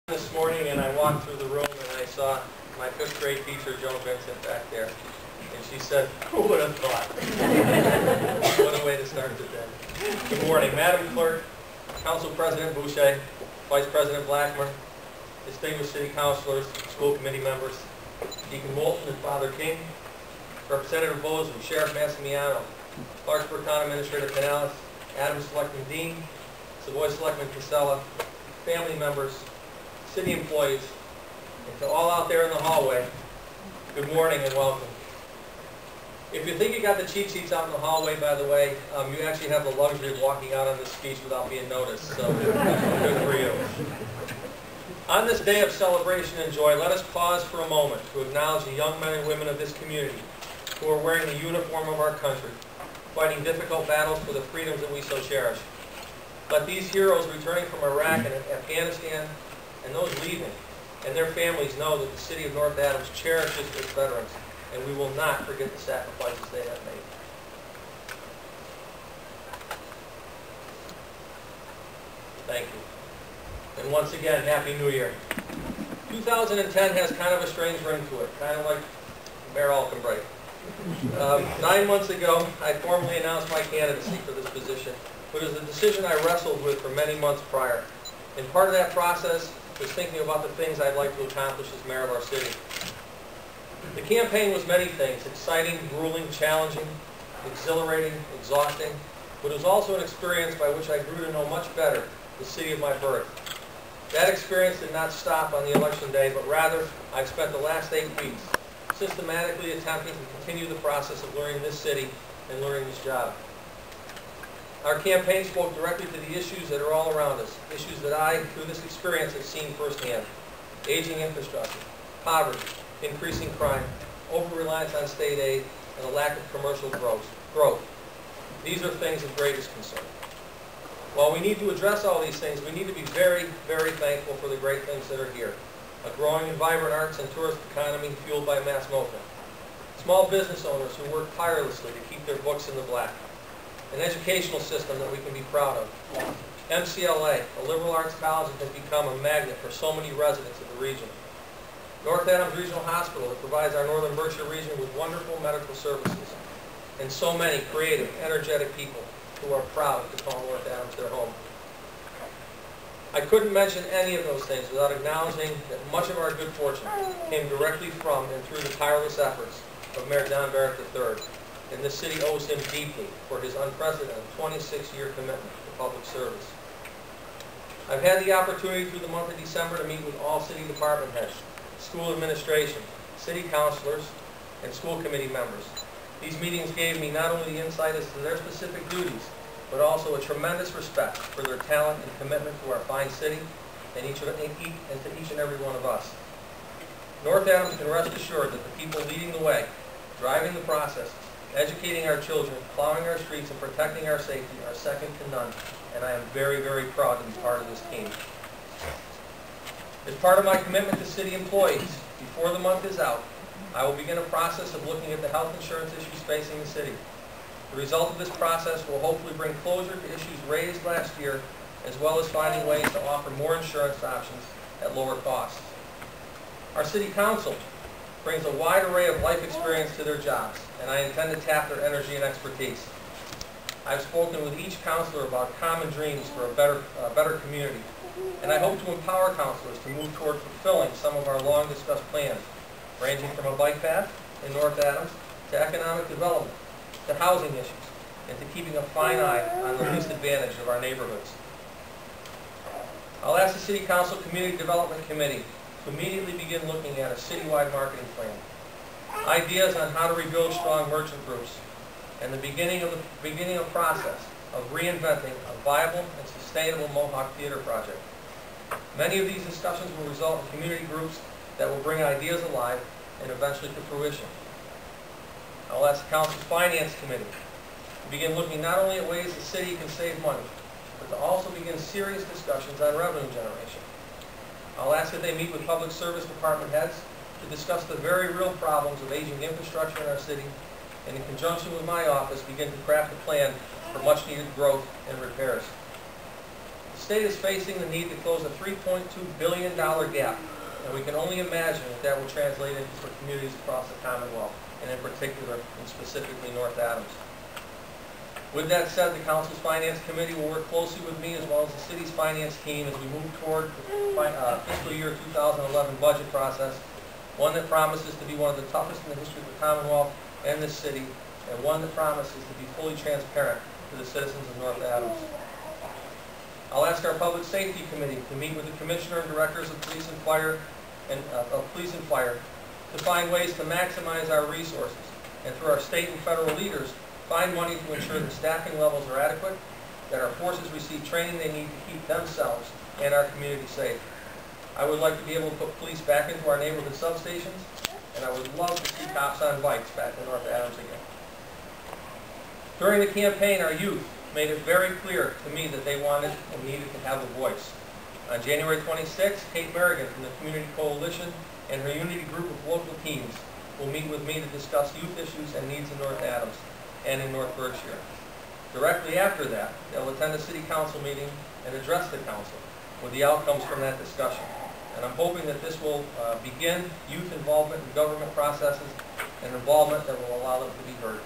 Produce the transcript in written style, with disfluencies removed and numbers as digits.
This morning, and I walked through the room and I saw my fifth grade teacher, Joan Vincent, back there. And she said, "Who would have thought?" What a way to start the day. Good morning, Madam Clerk, Council President Boucher, Vice President Blackmer, distinguished city councilors, school committee members, Deacon Moulton and Father King, Representative Bowes and Sheriff Massimiano, Clarksburg County Administrator Canales, Adams Selectman Dean, Savoy Selectman Casella, family members, city employees, and to all out there in the hallway, good morning and welcome. If you think you got the cheat sheets out in the hallway, by the way, you actually have the luxury of walking out on this speech without being noticed, so good for you. On this day of celebration and joy, let us pause for a moment to acknowledge the young men and women of this community who are wearing the uniform of our country, fighting difficult battles for the freedoms that we so cherish. Let these heroes returning from Iraq and Afghanistan and those leaving and their families know that the city of North Adams cherishes its veterans, and we will not forget the sacrifices they have made. Thank you. And once again, Happy New Year. 2010 has kind of a strange ring to it, kind of like Mayor Alcombright. 9 months ago, I formally announced my candidacy for this position, but it was a decision I wrestled with for many months prior. And part of that process was thinking about the things I'd like to accomplish as mayor of our city. The campaign was many things: exciting, grueling, challenging, exhilarating, exhausting, but it was also an experience by which I grew to know much better the city of my birth. That experience did not stop on the election day, but rather I've spent the last 8 weeks systematically attempting to continue the process of learning this city and learning this job. Our campaign spoke directly to the issues that are all around us, issues that I, through this experience, have seen firsthand: aging infrastructure, poverty, increasing crime, over-reliance on state aid, and a lack of commercial growth. These are things of greatest concern. While we need to address all these things, we need to be very, very thankful for the great things that are here. A growing and vibrant arts and tourist economy fueled by mass movement. Small business owners who work tirelessly to keep their books in the black. An educational system that we can be proud of. MCLA, a liberal arts college that has become a magnet for so many residents of the region. North Adams Regional Hospital that provides our Northern Berkshire region with wonderful medical services. And so many creative, energetic people who are proud to call North Adams their home. I couldn't mention any of those things without acknowledging that much of our good fortune came directly from and through the tireless efforts of Mayor John Barrett III. And this city owes him deeply for his unprecedented 26-year commitment to public service. I've had the opportunity through the month of December to meet with all city department heads, school administration, city councilors, and school committee members. These meetings gave me not only the insight as to their specific duties, but also a tremendous respect for their talent and commitment to our fine city and to each and every one of us. North Adams can rest assured that the people leading the way, driving the process, educating our children, plowing our streets, and protecting our safety are second to none, and I am very, very proud to be part of this team. As part of my commitment to city employees, before the month is out, I will begin a process of looking at the health insurance issues facing the city. The result of this process will hopefully bring closure to issues raised last year, as well as finding ways to offer more insurance options at lower costs. Our city council brings a wide array of life experience to their jobs, and I intend to tap their energy and expertise. I've spoken with each councilor about common dreams for a better community, and I hope to empower councilors to move toward fulfilling some of our long-discussed plans, ranging from a bike path in North Adams to economic development, to housing issues, and to keeping a fine eye on the least advantaged of our neighborhoods. I'll ask the City Council Community Development Committee to immediately begin looking at a citywide marketing plan, ideas on how to rebuild strong merchant groups, and the beginning of process of reinventing a viable and sustainable Mohawk Theater project. Many of these discussions will result in community groups that will bring ideas alive and eventually to fruition. I'll ask the Council's Finance Committee to begin looking not only at ways the city can save money, but to also begin serious discussions on revenue generation. I'll ask that they meet with public service department heads to discuss the very real problems of aging infrastructure in our city, and in conjunction with my office begin to craft a plan for much needed growth and repairs. state is facing the need to close a $3.2 billion gap, and we can only imagine what that will translate into for communities across the Commonwealth, and in particular, and specifically North Adams. With that said, the Council's Finance Committee will work closely with me as well as the city's finance team as we move toward the fiscal year 2011 budget process, one that promises to be one of the toughest in the history of the Commonwealth and this city, and one that promises to be fully transparent to the citizens of North Adams. I'll ask our Public Safety Committee to meet with the Commissioner and Directors of Police and Fire to find ways to maximize our resources, and through our state and federal leaders, find money to ensure that staffing levels are adequate, that our forces receive training they need to keep themselves and our community safe. I would like to be able to put police back into our neighborhood substations, and I would love to see cops on bikes back in North Adams again. During the campaign, our youth made it very clear to me that they wanted and needed to have a voice. On January 26th, Kate Merrigan from the Community Coalition and her Unity group of local teams will meet with me to discuss youth issues and needs in North Adams and in North Berkshire. Directly after that, they'll attend a city council meeting and address the council with the outcomes from that discussion. And I'm hoping that this will begin youth involvement in government processes and involvement that will allow them to be heard.